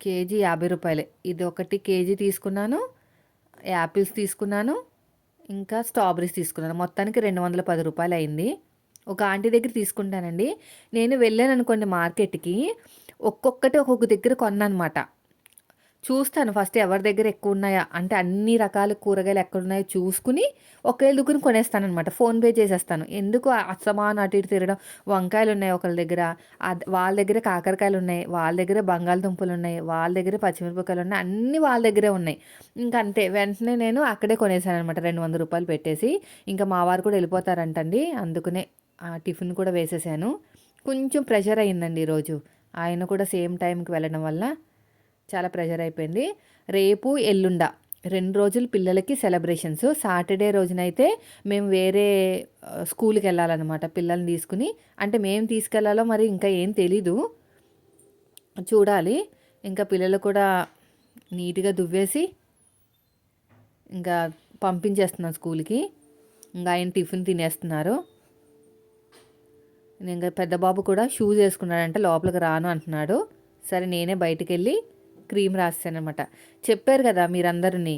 కేజీ రూ. 50. ఇది ఒకటి కేజీ తీసుకున్నాను. యాపిల్స్ తీసుకున్నాను. ఇంకా స్ట్రాబెర్రీస్ తీసుకున్నాను. మొత్తానికి రూ. 210 అయింది. ఒక ఆంటీ దగ్గర తీసుకుంటానండి. నేను వెళ్ళాననుకోండి మార్కెట్‌కి, ఒక్కొక్కటి ఒక్కొక్క దగ్గర కొన్నానమాట. చూస్తాను ఫస్ట్ ఎవరి దగ్గర ఎక్కువ ఉన్నాయా అంటే అన్ని రకాల కూరగాయలు ఎక్కడున్నాయో చూసుకుని ఒకే దుక్కుని కొనేస్తాననమాట. ఫోన్‌పే చేసేస్తాను. ఎందుకు అస్తమాను అటు ఇటు తిరగడం. వంకాయలున్నాయి ఒకళ్ళ దగ్గర, వాళ్ళ దగ్గర కాకరకాయలున్నాయి, వాళ్ళ దగ్గర బంగాళదుంపలున్నాయి, వాళ్ళ దగ్గర పచ్చిమిరపకాయలున్నాయి, అన్నీ వాళ్ళ దగ్గరే ఉన్నాయి. ఇంక అంతే వెంటనే నేను అక్కడే కొనేసాననమాట రూ. 200 పెట్టేసి. ఇంకా మా వారు కూడా వెళ్ళిపోతారంటండి. అందుకనే టిఫిన్ కూడా వేసేసాను. కొంచెం ప్రెషర్ అయిందండి ఈరోజు. ఆయన కూడా సేమ్ టైంకి వెళ్ళడం వల్ల చాలా ప్రెషర్ అయిపోయింది. రేపు, ఎల్లుండ 2 రోజులు పిల్లలకి సెలబ్రేషన్స్. సాటర్డే రోజునైతే మేము వేరే స్కూల్‌కి వెళ్ళాలనమాట పిల్లల్ని తీసుకుని. అంటే మేము తీసుకెళ్లాలో మరి ఇంకా ఏం తెలీదు. చూడాలి. ఇంకా పిల్లలు కూడా నీట్‌గా దువ్వేసి ఇంకా పంపించేస్తున్నాను స్కూల్‌కి. ఇంకా ఆయన టిఫిన్ తినేస్తున్నారు. ఇంకా పెద్ద బాబు కూడా షూస్ వేసుకున్నాడంటే లోపలికి రాను అంటున్నాడు. సరే నేనే బయటికెళ్ళి క్రీమ్ రాసానమాట. చెప్పారు కదా మీరందరూని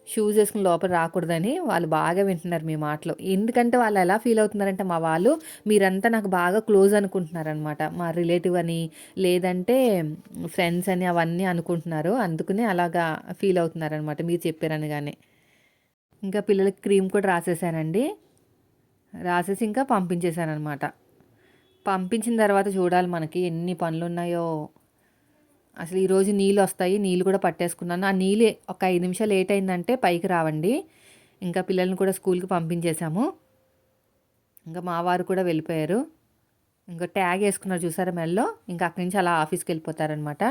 షూస్ వేసుకుని లోపల రాకూడదని. వాళ్ళు బాగా వింటున్నారు మీ మాటలు. ఎందుకంటే వాళ్ళు ఎలా ఫీల్ అవుతున్నారంటే మా వాళ్ళు మీరంతా నాకు బాగా క్లోజ్ అనుకుంటున్నారనమాట. మా రిలేటివ్ అని లేదంటే ఫ్రెండ్స్ అని అవన్నీ అనుకుంటున్నారు. అందుకనే అలాగా ఫీల్ అవుతున్నారనమాట మీరు చెప్పారనగానే. ఇంకా పిల్లలకి క్రీమ్ కూడా రాసేసానండి. రాసేసి ఇంకా పంపించేశాననమాట. పంపించిన తర్వాత చూడాలి మనకి ఎన్ని పనులున్నాయో. అసలు ఈరోజు నీళ్ళు వస్తాయి. నీళ్ళు కూడా పట్టేసుకున్నాను. ఆ నీళ్ళు ఒక 5 నిమిషాలు లేట్ అయిందంటే పైకి రావండి. ఇంకా పిల్లల్ని కూడా స్కూల్‌కి పంపించేశాము. ఇంకా మా వారు కూడా వెళ్ళిపోయారు. ఇంకా ట్యాగ్ వేసుకున్నారు చూసారా మెడలో. ఇంకా అక్కడి నుంచి అలా ఆఫీస్‌కి వెళ్ళిపోతారనమాట.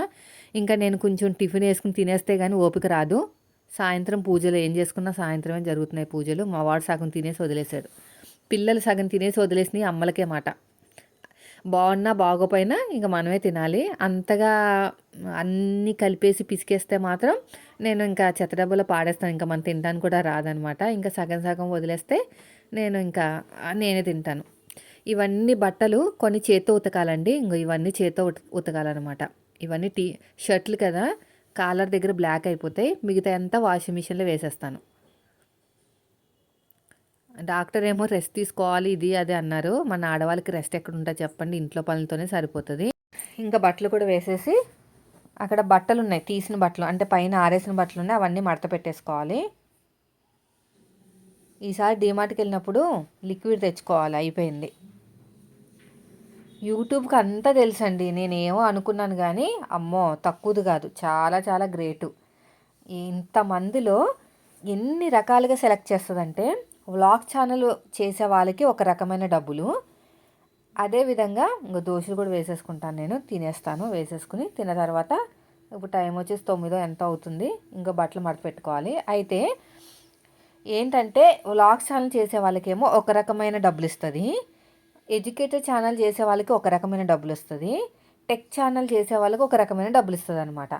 ఇంకా నేను కొంచెం టిఫిన్ వేసుకుని తినేస్తే కానీ ఓపిక రాదు. సాయంత్రం పూజలు ఏం చేసుకున్నా సాయంత్రమే జరుగుతున్నాయి పూజలు. మా వాడు సగం తినేసి వదిలేశాడు. పిల్లలు సగం తినేసి వదిలేసినవి అమ్మలకే మాట. బాగున్నా బాగోపోయినా ఇంక మనమే తినాలి. అంతగా అన్నీ కలిపేసి పిసికేస్తే మాత్రం నేను ఇంకా చెత్త డబ్బాలో పాడేస్తాను. ఇంకా మనం తినడానికి కూడా రాదనమాట. ఇంకా సగం సగం వదిలేస్తే నేను ఇంకా నేనే తింటాను. ఇవన్నీ బట్టలు కొన్ని చేత్తో ఉతకాలండి. ఇంకో ఇవన్నీ చేత్తో ఉతకాలన్నమాట. ఇవన్నీ షర్ట్లు కదా, కాలర్ దగ్గర బ్లాక్ అయిపోతాయి. మిగతా అంతా వాషింగ్ మిషన్లో వేసేస్తాను. డాక్టర్ ఏమో రెస్ట్ తీసుకోవాలి ఇది అది అన్నారు. మన ఆడవాళ్ళకి రెస్ట్ ఎక్కడ ఉంటుంది చెప్పండి, ఇంట్లో పనులతోనే సరిపోతుంది. ఇంకా బట్టలు కూడా వేసేసి అక్కడ బట్టలు ఉన్నాయి, తీసిన బట్టలు అంటే పైన ఆరేసిన బట్టలు ఉన్నాయి, అవన్నీ మడత పెట్టేసుకోవాలి. ఈసారి డీమార్ట్కి వెళ్ళినప్పుడు లిక్విడ్ తెచ్చుకోవాలి, అయిపోయింది. యూట్యూబ్కి అంతా తెలుసండి. నేనేమో అనుకున్నాను కానీ అమ్మో తక్కువది కాదు, చాలా చాలా గ్రేటు. ఇంతమందిలో ఎన్ని రకాలుగా సెలెక్ట్ చేస్తుందంటే వ్లాగ్ ఛానల్ చేసే వాళ్ళకి ఒక రకమైన డబ్బులు. అదేవిధంగా ఇంకో దోశలు కూడా వేసేసుకుంటాను నేను, తినేస్తాను. వేసేసుకుని తిన్న తర్వాత ఇప్పుడు టైం వచ్చేసి 9 ఎంత అవుతుంది. ఇంకో బట్టలు మడత పెట్టుకోవాలి. అయితే ఏంటంటే వ్లాగ్ ఛానల్ చేసే వాళ్ళకేమో ఒక రకమైన డబ్బులు ఇస్తుంది, ఎడ్యుకేటెడ్ ఛానల్ చేసే వాళ్ళకి ఒక రకమైన డబ్బులు వస్తుంది, టెక్ ఛానల్ చేసే వాళ్ళకి ఒక రకమైన డబ్బులు ఇస్తుంది అనమాట.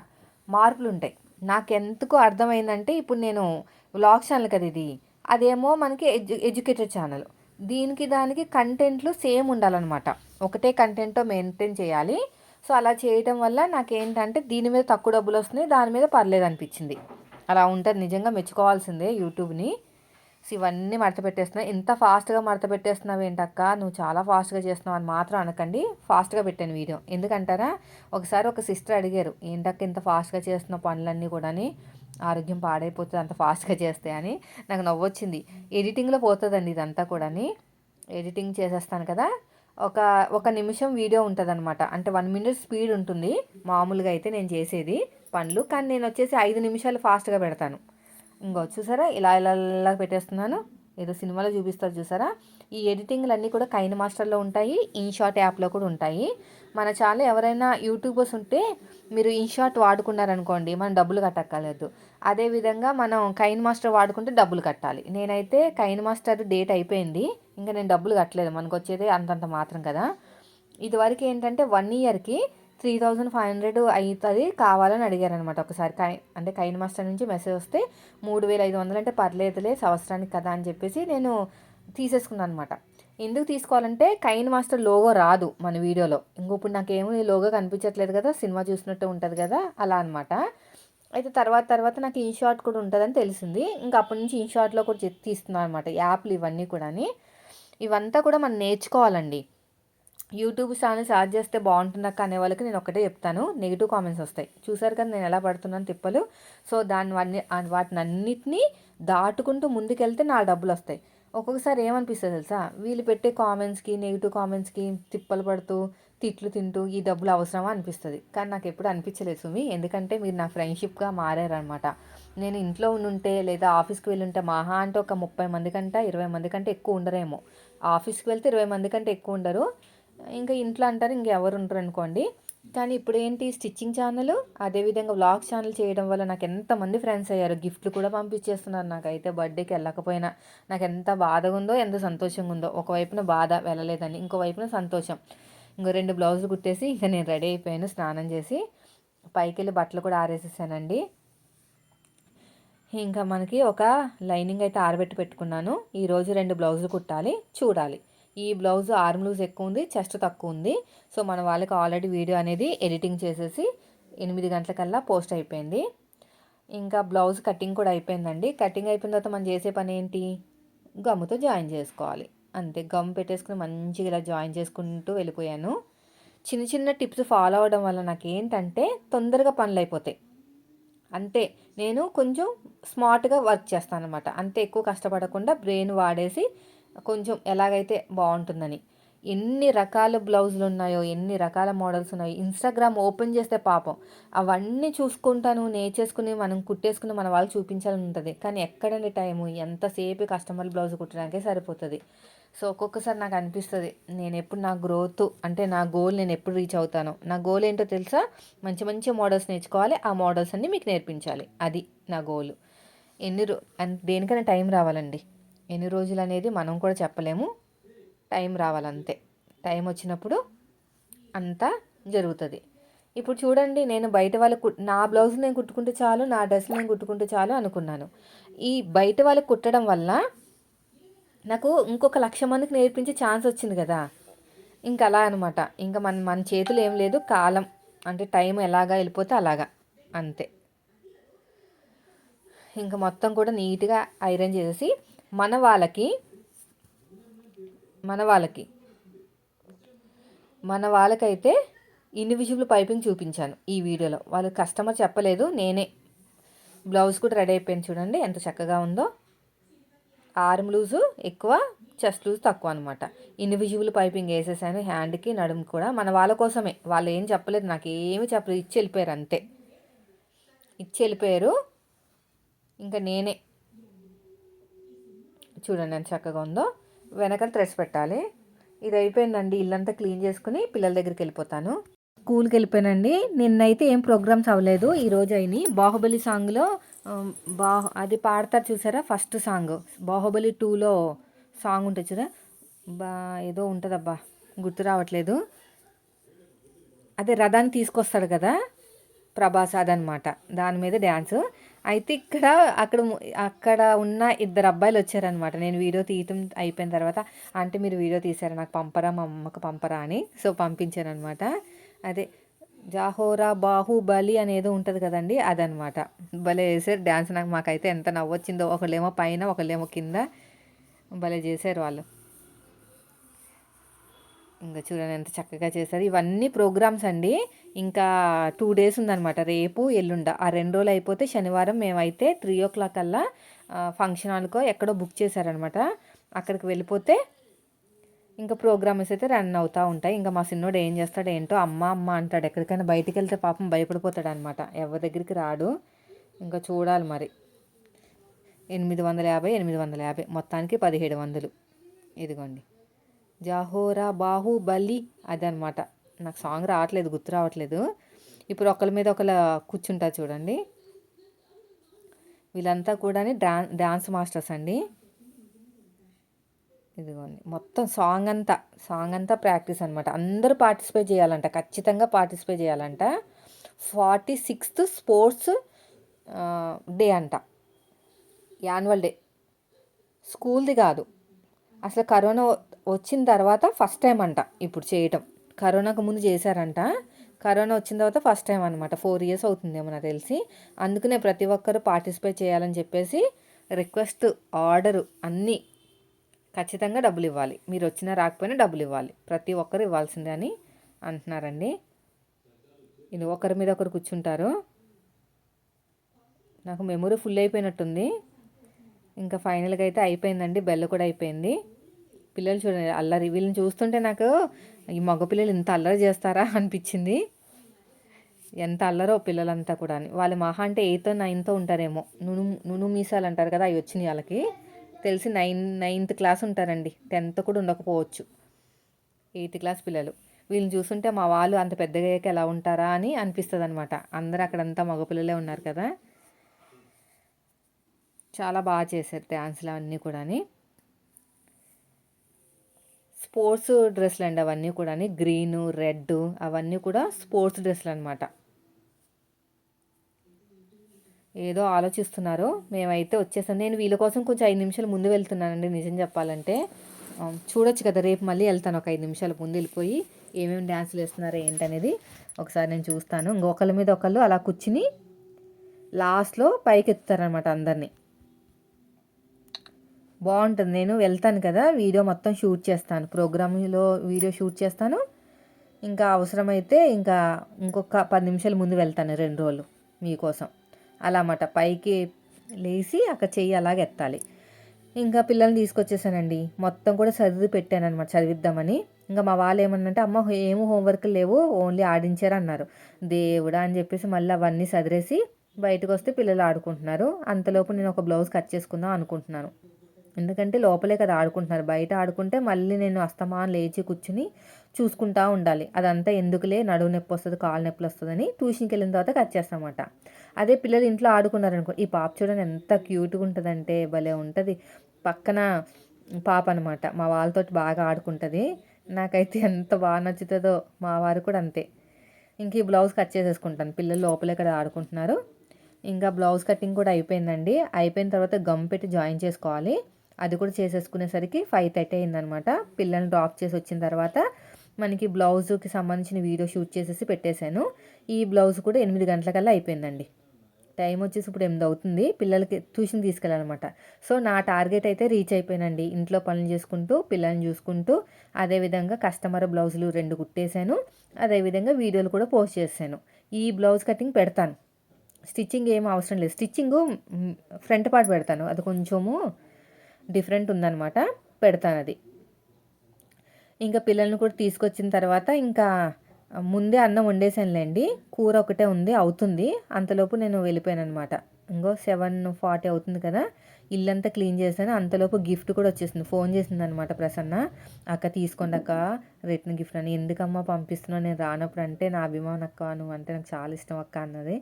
మార్పులు ఉంటాయి. నాకు ఎందుకు అర్థమైందంటే ఇప్పుడు నేను వ్లాగ్ ఛానల్ కదా ఇది, అదేమో మనకి ఎడ్యుకేటెడ్ ఛానల్. దీనికి దానికి కంటెంట్లు సేమ్ ఉండాలన్నమాట. ఒకటే కంటెంట్తో మెయింటైన్ చేయాలి. సో అలా చేయడం వల్ల నాకేంటంటే దీని మీద తక్కువ డబ్బులు వస్తున్నాయి, దాని మీద పర్లేదు అనిపించింది. అలా ఉంటుంది, నిజంగా మెచ్చుకోవాల్సిందే యూట్యూబ్ని. సో ఇవన్నీ మడత పెట్టేస్తున్నావు, ఇంత ఫాస్ట్గా మడత పెట్టేస్తున్నావు ఏంటక్క, నువ్వు చాలా ఫాస్ట్గా చేస్తున్నావు అని మాత్రం అనకండి. ఫాస్ట్గా పెట్టాను వీడియో. ఎందుకంటారా, ఒకసారి ఒక సిస్టర్ అడిగారు ఏంటక్క ఇంత ఫాస్ట్గా చేస్తున్న పనులన్నీ కూడాని, ఆరోగ్యం పాడైపోతుంది అంత ఫాస్ట్గా చేస్తే అని. నాకు నవ్వొచ్చింది. ఎడిటింగ్లో పోతుందండి ఇదంతా కూడాని. ఎడిటింగ్ చేసేస్తాను కదా, ఒక ఒక నిమిషం వీడియో ఉంటుంది అనమాట. అంటే 1 minute స్పీడ్ ఉంటుంది మామూలుగా అయితే నేను చేసేది పనులు. కానీ నేను వచ్చేసి 5 నిమిషాలు ఫాస్ట్గా పెడతాను. ఇంకో చూసారా ఇలా ఇలా ఇలా పెట్టేస్తున్నాను, ఏదో సినిమాలో చూపిస్తారు చూసారా. ఈ ఎడిటింగ్లు అన్నీ కూడా కైన్ మాస్టర్లో ఉంటాయి, ఇన్షాట్ యాప్లో కూడా ఉంటాయి. మన ఛానల్ ఎవరైనా యూట్యూబర్స్ ఉంటే మీరు ఇన్షాట్ వాడుకున్నారనుకోండి మనం డబ్బులు కట్టక్కర్లేదు. అదేవిధంగా మనం కైన్ మాస్టర్ వాడుకుంటే డబ్బులు కట్టాలి. నేనైతే కైన్ మాస్టర్ డేట్ అయిపోయింది, ఇంకా నేను డబ్బులు కట్టలేదు. మనకు వచ్చేది అంతంత మాత్రం కదా. ఇదివరకు ఏంటంటే 1 yearకి 3500 అవుతుంది కావాలని అడిగారు అనమాట. ఒకసారి అంటే కైన్ మాస్టర్ నుంచి మెసేజ్ వస్తే 3500 అంటే పర్లేదులే సంవత్సరానికి కదా అని చెప్పేసి నేను తీసేసుకున్నాను అనమాట. ఎందుకు తీసుకోవాలంటే కైన్ మాస్టర్ లోగో రాదు మన వీడియోలో. ఇప్పుడు నాకేమో ఈ లోగో కనిపించట్లేదు కదా, సినిమా చూసినట్టు ఉంటుంది కదా, అలా అనమాట. అయితే తర్వాత నాకు ఇన్షాట్ కూడా ఉంటుందని తెలిసింది. ఇంకా అప్పటి నుంచి ఇన్షాట్లో కూడా తీస్తున్నాను అనమాట. యాప్లు ఇవన్నీ కూడా, ఇవంతా కూడా మనం నేర్చుకోవాలండి. యూట్యూబ్ ఛానల్ స్టార్ట్ చేస్తే బాగుంటుందక్క అనే వాళ్ళకి నేను ఒకటే చెప్తాను, నెగిటివ్ కామెంట్స్ వస్తాయి. చూసారు కదా నేను ఎలా పడుతున్నాను తిప్పలు. సో వాటిని అన్నిటినీ దాటుకుంటూ ముందుకెళ్తే నా డబ్బులు వస్తాయి. ఒక్కొక్కసారి ఏమనిపిస్తుంది తెలుసా, వీళ్ళు పెట్టే కామెంట్స్కి, నెగిటివ్ కామెంట్స్కి తిప్పలు పడుతూ తిట్లు తింటూ ఈ డబ్బులు అవసరమా అనిపిస్తుంది. కానీ నాకు ఎప్పుడు అనిపించలేదు సుమి, ఎందుకంటే మీరు నా ఫ్రెండ్షిప్గా మారారనమాట. నేను ఇంట్లో ఉంటే లేదా ఆఫీస్కి వెళ్ళుంటే మహా అంటే ఒక 30 మంది కంటే 20 మంది కంటే ఎక్కువ ఉండరేమో. ఆఫీస్కి వెళ్తే 20 మంది కంటే ఎక్కువ ఉండరు, ఇంకా ఇంట్లో అంటారు ఇంకెవరు ఉండరు అనుకోండి. కానీ ఇప్పుడు ఏంటి, స్టిచ్చింగ్ ఛానల్, అదేవిధంగా వ్లాగ్స్ ఛానల్ చేయడం వల్ల నాకు ఎంతమంది ఫ్రెండ్స్ అయ్యారు. గిఫ్ట్లు కూడా పంపించేస్తున్నారు. నాకైతే బర్త్డేకి వెళ్ళకపోయినా నాకు ఎంత బాధగా ఉందో ఎంత సంతోషంగా ఉందో. ఒకవైపున బాధ వెళ్ళలేదని, ఇంకోవైపున సంతోషం. ఇంకో 2 బ్లౌజులు కుట్టేసి ఇంకా నేను రెడీ అయిపోయాను, స్నానం చేసి పైకి వెళ్ళి బట్టలు కూడా ఆరేసేసానండి. ఇంకా మనకి ఒక లైనింగ్ అయితే ఆరబెట్టి పెట్టుకున్నాను. ఈరోజు 2 బ్లౌజులు కుట్టాలి, చూడాలి. ఈ బ్లౌజ్ ఆర్మ్ లూజ్ ఎక్కువ ఉంది, చెస్ట్ తక్కువ ఉంది. సో మన వాళ్ళకి ఆల్రెడీ వీడియో అనేది ఎడిటింగ్ చేసేసి 8 గంటలకల్లా పోస్ట్ అయిపోయింది. ఇంకా బ్లౌజ్ కటింగ్ కూడా అయిపోయిందండి. కటింగ్ అయిపోయిన తర్వాత మనం చేసే పని ఏంటి, గమ్ముతో జాయిన్ చేసుకోవాలి అంతే. గమ్ పెట్టేసుకుని మంచిగా ఇలా జాయిన్ చేసుకుంటూ వెళ్ళిపోయాను. చిన్న చిన్న టిప్స్ ఫాలో అవ్వడం వల్ల నాకు ఏంటంటే తొందరగా పనులు అయిపోతాయి. అంతే, నేను కొంచెం స్మార్ట్గా వర్క్ చేస్తాను అనమాట. అంతే, ఎక్కువ కష్టపడకుండా బ్రెయిన్ వాడేసి కొంచెం ఎలాగైతే బాగుంటుందని. ఎన్ని రకాల బ్లౌజులు ఉన్నాయో, ఎన్ని రకాల మోడల్స్ ఉన్నాయో, ఇన్స్టాగ్రామ్ ఓపెన్ చేస్తే పాపం అవన్నీ చూసుకుంటాను, నేర్చేసుకుని మనం కుట్టేసుకుని మన వాళ్ళు చూపించాలని ఉంటుంది. కానీ ఎక్కడండి టైము, ఎంతసేపు కస్టమర్ బ్లౌజ్ కుట్టడానికే సరిపోతుంది. సో ఒక్కొక్కసారి నాకు అనిపిస్తుంది, నేను ఎప్పుడు నా గ్రోత్ అంటే నా గోల్ నేను ఎప్పుడు రీచ్ అవుతానో. నా గోల్ ఏంటో తెలుసా, మంచి మంచి మోడల్స్ నేర్చుకోవాలి, ఆ మోడల్స్ అన్నీ మీకు నేర్పించాలి. అది నా గోల్. దేనికైనా టైం రావాలండి. ఎన్ని రోజులు అనేది మనం కూడా చెప్పలేము, టైం రావాలంతే. టైం వచ్చినప్పుడు అంతా జరుగుతుంది. ఇప్పుడు చూడండి, నేను బయట వాళ్ళకు నా బ్లౌజ్ నేను కుట్టుకుంటే చాలు, నా డ్రెస్ నేను కుట్టుకుంటే చాలు అనుకున్నాను. ఈ బయట వాళ్ళకి కుట్టడం వల్ల నాకు ఇంకొక 1,00,000 మందికి నేర్పించే ఛాన్స్ వచ్చింది కదా. ఇంకా అలా అనమాట. ఇంకా మన చేతులు ఏం లేదు, కాలం అంటే టైం ఎలాగా వెళ్ళిపోతే అలాగా అంతే. ఇంకా మొత్తం కూడా నీట్గా ఐరన్ చేసేసి మన వాళ్ళకైతే ఇండివిజువల్ పైపింగ్ చూపించాను ఈ వీడియోలో. వాళ్ళు కస్టమర్ చెప్పలేదు, నేనే. బ్లౌజ్ కూడా రెడీ అయిపోయింది, చూడండి ఎంత చక్కగా ఉందో. ఆర్మ్ లూజు ఎక్కువ, చెస్ట్ లూజ్ తక్కువ అనమాట. ఇండివిజువల్ పైపింగ్ వేసేసాను హ్యాండ్కి, నడుము కూడా. మన వాళ్ళ కోసమే, వాళ్ళు ఏం చెప్పలేదు, నాకు ఏమి చెప్పలేదు, ఇచ్చి వెళ్ళిపోయారు అంతే. ఇచ్చి వెళ్ళిపోయారు. ఇంకా నేనే, చూడండి ఎంత చక్కగా ఉందో. వెనకాల థ్రెడ్స్ పెట్టాలి. ఇది అయిపోయిందండి, ఇల్లంతా క్లీన్ చేసుకుని పిల్లల దగ్గరికి వెళ్ళిపోతాను. స్కూల్కి వెళ్ళిపోయానండి. నిన్నైతే ఏం ప్రోగ్రామ్స్ అవ్వలేదు, ఈరోజు అయినాయి. బాహుబలి సాంగ్లో అది పాడతారు చూసారా, ఫస్ట్ సాంగ్. బాహుబలి 2లో సాంగ్ ఉంటుంది చూరా, ఏదో ఉంటుందబ్బా గుర్తు రావట్లేదు. అదే రథాన్ని తీసుకొస్తాడు కదా ప్రభాస్, అదనమాట. దాని మీద డ్యాన్స్. అయితే అక్కడ ఉన్న 2 అబ్బాయిలు వచ్చారనమాట. నేను వీడియో తీయటం అయిపోయిన తర్వాత, అంటే మీరు వీడియో తీసారా, నాకు పంపరా, మా అమ్మకు పంపరా అని. సో పంపించారనమాట. అదే జాహోరా బాహుబలి అనేది ఉంటుంది కదండి, అదనమాట. భలే చేశారు డ్యాన్స్. మాకైతే ఎంత నవ్వొచ్చిందో. ఒకళ్ళేమో పైన, ఒకళ్ళేమో కింద, భలే చేశారు వాళ్ళు. ఇంకా చూడండి ఎంత చక్కగా చేశారు. ఇవన్నీ ప్రోగ్రామ్స్ అండి. ఇంకా 2 days ఉందనమాట, రేపు ఎల్లుండ. ఆ 2 రోజులు అయిపోతే శనివారం మేమైతే 3 o'clock కల్లా ఫంక్షన్ హాల్కో ఎక్కడో బుక్ చేశారనమాట. అక్కడికి వెళ్ళిపోతే ఇంకా ప్రోగ్రామ్స్ అయితే రన్ అవుతూ ఉంటాయి. ఇంకా మా సిన్నోడు ఏం చేస్తాడు ఏంటో, అమ్మ అమ్మ అంటాడు. ఎక్కడికైనా బయటికి వెళ్తే పాపం భయపడిపోతాడు అనమాట, ఎవరి దగ్గరికి రాడు. ఇంకా చూడాలి మరి. 850 మొత్తానికి 1700. ఇదిగోండి, జాహోరా బాహుబలి అదనమాట. నాకు సాంగ్ రావట్లేదు, గుర్తు రావట్లేదు. ఇప్పుడు ఒకళ్ళ మీద ఒకళ్ళ కూర్చుంటారు చూడండి. వీళ్ళంతా కూడా డాన్స్ మాస్టర్స్ అండి. ఇదిగోండి, మొత్తం సాంగ్ అంతా ప్రాక్టీస్ అనమాట. అందరూ పార్టిసిపేట్ చేయాలంట, ఖచ్చితంగా పార్టిసిపేట్ చేయాలంట. 46th స్పోర్ట్స్ డే అంట, యాన్యువల్ డే. స్కూల్ది కాదు, అసలు కరోనా వచ్చిన తర్వాత ఫస్ట్ టైం అంట ఇప్పుడు చేయటం. కరోనాకు ముందు చేశారంట, కరోనా వచ్చిన తర్వాత ఫస్ట్ టైం అనమాట. 4 years అవుతుందేమో నాకు తెలిసి. అందుకనే ప్రతి ఒక్కరు పార్టిసిపేట్ చేయాలని చెప్పేసి రిక్వెస్ట్, ఆర్డరు అన్నీ ఖచ్చితంగా డబ్బులు ఇవ్వాలి, మీరు వచ్చినా రాకపోయినా డబ్బులు ఇవ్వాలి, ప్రతి ఒక్కరు ఇవ్వాల్సిందే అని అంటున్నారండి. ఇది ఒకరి మీద ఒకరు కూర్చుంటారు. నాకు మెమొరీ ఫుల్ అయిపోయినట్టుంది. ఇంకా ఫైనల్గా అయితే అయిపోయిందండి, బెల్ కూడా అయిపోయింది. పిల్లలు చూడండి అల్లరి, వీళ్ళని చూస్తుంటే నాకు ఈ మగపిల్లలు ఇంత అల్లరి చేస్తారా అనిపించింది. ఎంత అల్లరో పిల్లలంతా కూడా. వాళ్ళు మహా అంటే 8th 9th ఉంటారేమో. నును మీసాలు అంటారు కదా, అవి వచ్చినాయి వాళ్ళకి. తెలిసి 9th క్లాస్ ఉంటారండి, 10th కూడా ఉండకపోవచ్చు. 8th క్లాస్ పిల్లలు. వీళ్ళని చూస్తుంటే మా వాళ్ళు అంత పెద్దగా అయ్యాక ఎలా ఉంటారా అని అనిపిస్తుంది అనమాట. అందరూ అక్కడంతా మగపిల్లలే ఉన్నారు కదా. చాలా బాగా చేశారు డ్యాన్స్లు అవన్నీ కూడా. స్పోర్ట్స్ డ్రెస్సులు అండి అవన్నీ కూడా, గ్రీను రెడ్ అవన్నీ కూడా స్పోర్ట్స్ డ్రెస్సులు అనమాట. ఏదో ఆలోచిస్తున్నారు, మేమైతే వచ్చేసాం. నేను వీళ్ళ కోసం కొంచెం 5 నిమిషాలు ముందు వెళ్తున్నానండి నిజం చెప్పాలంటే. చూడొచ్చు కదా, రేపు మళ్ళీ వెళ్తాను ఒక 5 నిమిషాల ముందు వెళ్ళిపోయి ఏమేమి డ్యాన్సులు వేస్తున్నారో ఏంటనేది ఒకసారి నేను చూస్తాను. ఇంకొకళ్ళ మీద ఒకళ్ళు అలా కూర్చుని లాస్ట్లో పైకి ఎత్తుతారనమాట అందరినీ. బాగుంటుంది. నేను వెళ్తాను కదా, వీడియో మొత్తం షూట్ చేస్తాను, ప్రోగ్రాంలో వీడియో షూట్ చేస్తాను. ఇంకా అవసరమైతే ఇంకా ఇంకొక 10 నిమిషాల ముందు వెళ్తాను 2 రోజులు మీకోసం. అలా అన్నమాట, పైకి లేచి అక్కడ చెయ్యి అలాగ ఎత్తాలి. ఇంకా పిల్లల్ని తీసుకొచ్చేసానండి, మొత్తం కూడా చదివి పెట్టాను అనమాట, చదివిద్దామని. ఇంకా మా వాళ్ళు ఏమన్నంటే అమ్మ ఏమో హోంవర్క్ లేవు, ఓన్లీ ఆడించారు అన్నారు. దేవుడా అని చెప్పేసి మళ్ళీ అవన్నీ చదివేసి బయటకు వస్తే పిల్లలు ఆడుకుంటున్నారు. అంతలోపు నేను ఒక బ్లౌజ్ కట్ చేసుకుందాం అనుకుంటున్నాను. ఎందుకంటే లోపలే కదా ఆడుకుంటున్నారు, బయట ఆడుకుంటే మళ్ళీ నేను అస్తమానం లేచి కూర్చుని చూసుకుంటా ఉండాలి. అదంతా ఎందుకులే, నడువు నొప్పి వస్తుంది, కాలు నొప్పులు వస్తుందని ట్యూషన్కి వెళ్ళిన తర్వాత కట్ చేస్తామన్నమాట. అదే పిల్లలు ఇంట్లో ఆడుకున్నారనుకో, ఈ పాప చూడండి ఎంత క్యూట్గా ఉంటుందంటే భలే ఉంటుంది. పక్కన పాప అనమాట, మా వాళ్ళతో బాగా ఆడుకుంటుంది. నాకైతే ఎంత బాగా నచ్చుతుందో, మా వారు కూడా అంతే. ఇంక ఈ బ్లౌజ్ కట్ చేసేసుకుంటాను, పిల్లలు లోపలే కదా ఆడుకుంటున్నారు. ఇంకా బ్లౌజ్ కటింగ్ కూడా అయిపోయిందండి. అయిపోయిన తర్వాత గమ్ పెట్టి జాయిన్ చేసుకోవాలి, అది కూడా చేసేసుకునేసరికి 5:30 అయిందనమాట. పిల్లల్ని డ్రాప్ చేసి వచ్చిన తర్వాత మనకి బ్లౌజుకి సంబంధించిన వీడియో షూట్ చేసేసి పెట్టేశాను. ఈ బ్లౌజ్ కూడా 8 గంటలకల్లా అయిపోయిందండి. టైం వచ్చేసి ఇప్పుడు 8 అవుతుంది, పిల్లలకి ట్యూషన్ తీసుకెళ్ళాలన్నమాట. సో నా టార్గెట్ అయితే రీచ్ అయిపోయినండి. ఇంట్లో పనులు చేసుకుంటూ పిల్లల్ని చూసుకుంటూ అదేవిధంగా కస్టమర్ బ్లౌజులు 2 కుట్టేశాను. అదేవిధంగా వీడియోలు కూడా పోస్ట్ చేశాను. ఈ బ్లౌజ్ కటింగ్ పెడతాను, స్టిచ్చింగ్ ఏం అవసరం లేదు. స్టిచ్చింగు ఫ్రంట్ పార్ట్ పెడతాను, అది కొంచెము డిఫరెంట్ ఉందన్నమాట, పెడతాను అది. ఇంకా పిల్లల్ని కూడా తీసుకొచ్చిన తర్వాత ఇంకా ముందే అన్నం వండేసానులేండి, కూర ఒకటే ఉంది అవుతుంది. అంతలోపు నేను వెళ్ళిపోయాను అనమాట. ఇంకో 7:40 అవుతుంది కదా, ఇల్లంతా క్లీన్ చేశాను. అంతలోపు గిఫ్ట్ కూడా వచ్చేసింది, ఫోన్ చేసింది అనమాట ప్రసన్న. అక్క తీసుకోండి అక్క రిటర్న్ గిఫ్ట్ అని. ఎందుకమ్మా పంపిస్తున్నావు, నేను రానప్పుడు అంటే నా అభిమానం అక్క, నువ్వు అంటే నాకు చాలా ఇష్టం అక్క అన్నది.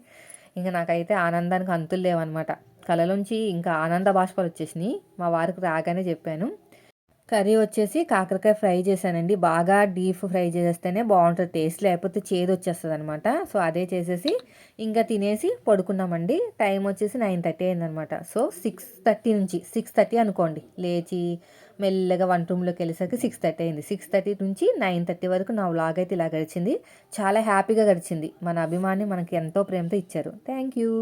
ఇంకా నాకైతే ఆనందానికి అంతులు లేవన్నమాట, కళ్ళలోంచి ఇంకా ఆనంద బాష్పాలు వచ్చేసినాయి. మా వారికి రాగానే చెప్పాను. కర్రీ వచ్చేసి కాకరకాయ ఫ్రై చేశానండి, బాగా డీప్ ఫ్రై చేస్తేనే బాగుంటుంది టేస్ట్, లేకపోతే చేదు వచ్చేస్తుంది అనమాట. సో అదే చేసేసి ఇంకా తినేసి పడుకున్నామండి. టైం వచ్చేసి 9:30 అయిందనమాట. సో 6:30 నుంచి 6:30 అనుకోండి, లేచి మెల్లగా వంట రూమ్లోకి వెళ్ళేసరికి 6:30 అయింది. 6:30 నుంచి 9:30 వరకు నా వ్లాగ్ అయితే ఇలా గడిచింది. చాలా హ్యాపీగా గడిచింది. మన అభిమాని మనకి ఎంతో ప్రేమతో ఇచ్చారు. Thank you.